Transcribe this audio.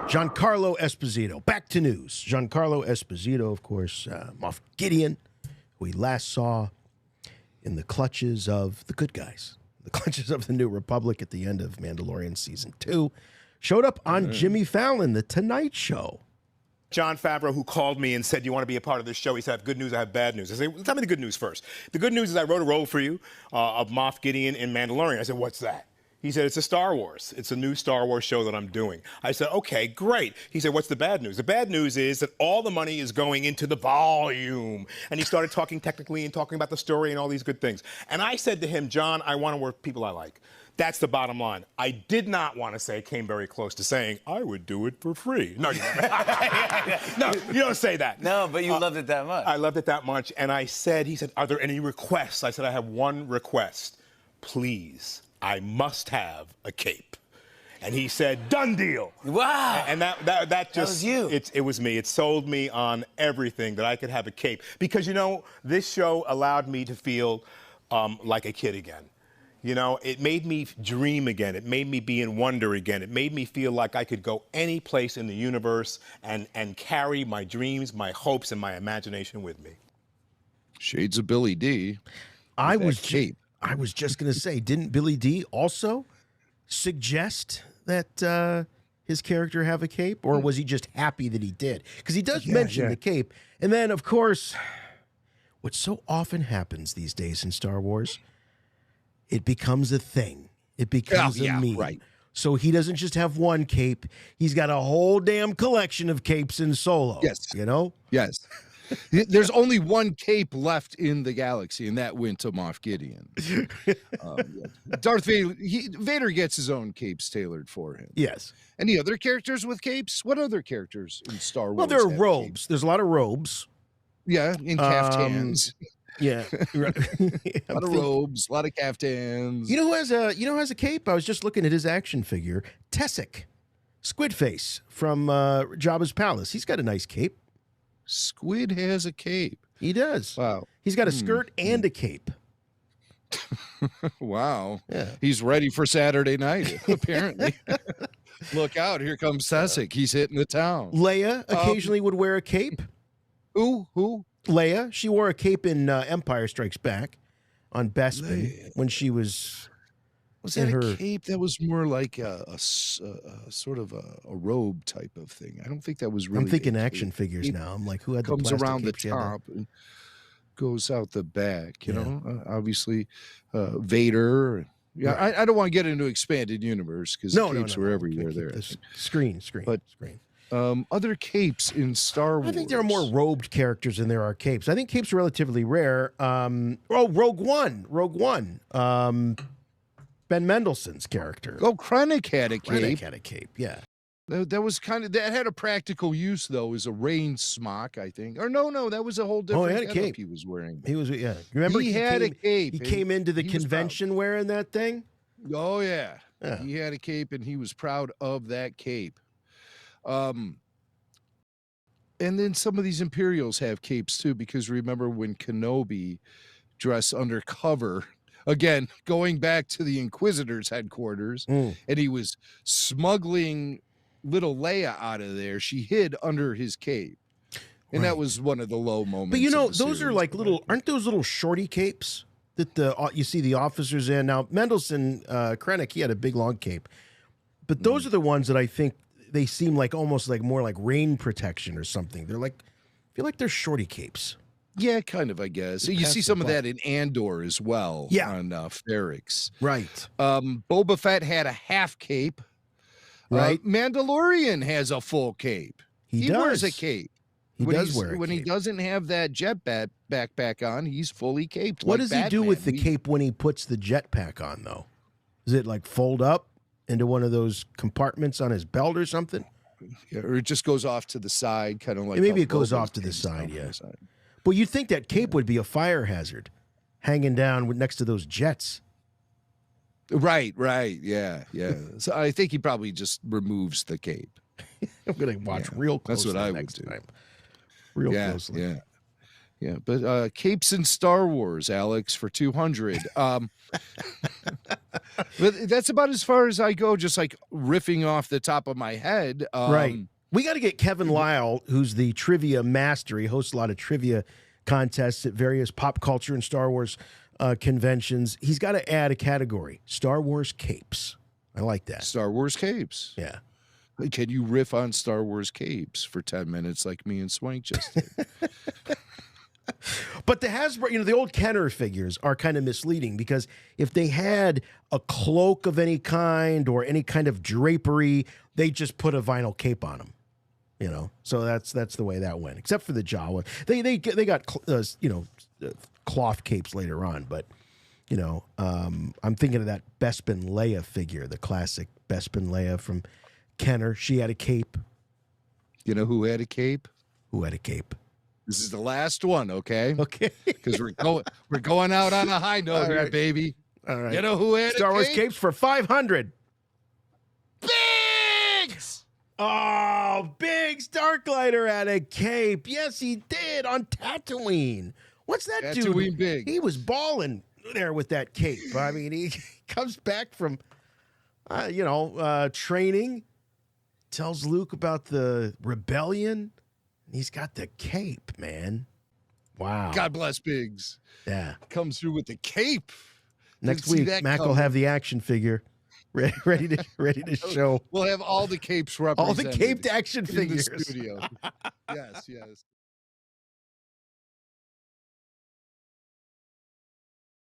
Giancarlo Esposito. Back to news. Giancarlo Esposito, of course, Moff Gideon, who we last saw in the clutches of the good guys, the clutches of the New Republic at the end of Mandalorian Season 2, showed up on Jimmy Fallon, The Tonight Show. Jon Favreau, who called me and said, you want to be a part of this show? He said, I have good news, I have bad news. I said, well, tell me the good news first. The good news is I wrote a role for you of Moff Gideon in Mandalorian. I said, what's that? He said, it's a Star Wars. It's a new Star Wars show that I'm doing. I said, okay, great. He said, what's the bad news? The bad news is that all the money is going into the volume. And he started talking technically and talking about the story and all these good things. And I said to him, John, I want to work with people I like. That's the bottom line. I did not want to say, came very close to saying, I would do it for free. No, no, you don't say that. No, but you loved it that much. I loved it that much. And I said, he said, are there any requests? I said, I have one request. Please, I must have a cape. And he said, done deal. Wow. And that just, was you. It was me. It sold me on everything that I could have a cape. Because, you know, this show allowed me to feel like a kid again. You know, it made me dream again. It made me be in wonder again. It made me feel like I could go any place in the universe and carry my dreams, my hopes, and my imagination with me. Shades of Billy D. I was just going to say, didn't Billy D also suggest that his character have a cape? Or was he just happy that he did? Because he does mention the cape. And then, of course, what so often happens these days in Star Wars, it becomes a thing. It becomes a meme. Right. So he doesn't just have one cape. He's got a whole damn collection of capes in Solo. Yes. You know? Yes. There's only one cape left in the galaxy, and that went to Moff Gideon. Darth Vader, Vader gets his own capes tailored for him. Yes. Any other characters with capes? What other characters in Star Wars? Well, there are have robes. capes? There's a lot of robes. Yeah, in caftans. Yeah. A lot of robes, a lot of caftans. You know who has a cape? I was just looking at his action figure. Tessic. Squid Face from Jabba's Palace. He's got a nice cape. Squid has a cape. He does. Wow. He's got a skirt and a cape. Wow. Yeah. He's ready for Saturday night, apparently. Look out, here comes Tessic. He's hitting the town. Leia occasionally would wear a cape. Who? Leia. She wore a cape in Empire Strikes Back on Bespin when she was that a cape? That was more like a sort of a robe type of thing. I don't think that was really. I'm thinking action figures now. I'm like, who had the comes plastic around the cape? She had top and goes out the back. You know, obviously, Vader. Yeah, right. I don't want to get into expanded universe because capes were everywhere there. Screen. Other capes in Star Wars. I think there are more robed characters than there are capes. I think capes are relatively rare. Rogue One. Ben Mendelsohn's character. Oh, Krennic had a cape. Krennic had a cape, yeah. That was that had a practical use though, as a rain smock, I think. Or no, that was a whole different he had a cape he was wearing. He was Remember he had a cape. He came into the convention wearing that thing? Oh yeah. He had a cape and he was proud of that cape. And then some of these Imperials have capes too, because remember when Kenobi dressed undercover, again, going back to the Inquisitor's headquarters, and he was smuggling little Leia out of there. She hid under his cape. And that was one of the low moments. But you know, those are like aren't those little shorty capes that you see the officers in? Now, Mendelsohn, Krennic, he had a big long cape. But those are the ones that I think they seem like almost like more like rain protection or something. They're like, I feel like they're shorty capes. Yeah, kind of, I guess. You see some of that in Andor as well. Yeah. On Ferrix. Right. Boba Fett had a half cape. Right. Mandalorian has a full cape. He wears a cape. He does wear a cape. When he doesn't have that jetpack backpack on, he's fully caped. What does he do with the cape when he puts the jetpack on, though? Does it like fold up into one of those compartments on his belt or something? Yeah, or it just goes off to the side, kind of like maybe it goes off to the side, yeah. But you'd think that cape would be a fire hazard, hanging down next to those jets. Right, yeah. So I think he probably just removes the cape. I'm going to watch real closely. That's what I next would do. time. Real closely. Yeah. But capes in Star Wars, Alex, for 200. But that's about as far as I go, just like riffing off the top of my head. Right. We got to get Kevin Lyle, who's the trivia master. He hosts a lot of trivia contests at various pop culture and Star Wars conventions. He's got to add a category: Star Wars capes. I like that. Star Wars capes. Yeah. Can you riff on Star Wars capes for 10 minutes like me and Swank just did? But the Hasbro, the old Kenner figures are kind of misleading, because if they had a cloak of any kind or any kind of drapery, they just put a vinyl cape on them. So that's the way that went. Except for the Jawa, they got cloth capes later on. But I'm thinking of that Bespin Leia figure, the classic Bespin Leia from Kenner. She had a cape. You know who had a cape? Who had a cape? This is the last one, okay? Okay. Because we're going out on a high note here, baby. All right. You know who had Star Wars capes for $500. Biggs! Oh, Biggs Darklighter had a cape. Yes, he did, on Tatooine. What's that Tatooine dude? Biggs. He was balling there with that cape. I mean, he comes back from, training, tells Luke about the rebellion. He's got the cape, man. Wow. God bless Biggs. Yeah. Comes through with the cape. Next week, Mac will have the action figure ready to show. We'll have all the capes represented. All the caped action in figures. the studio. Yes.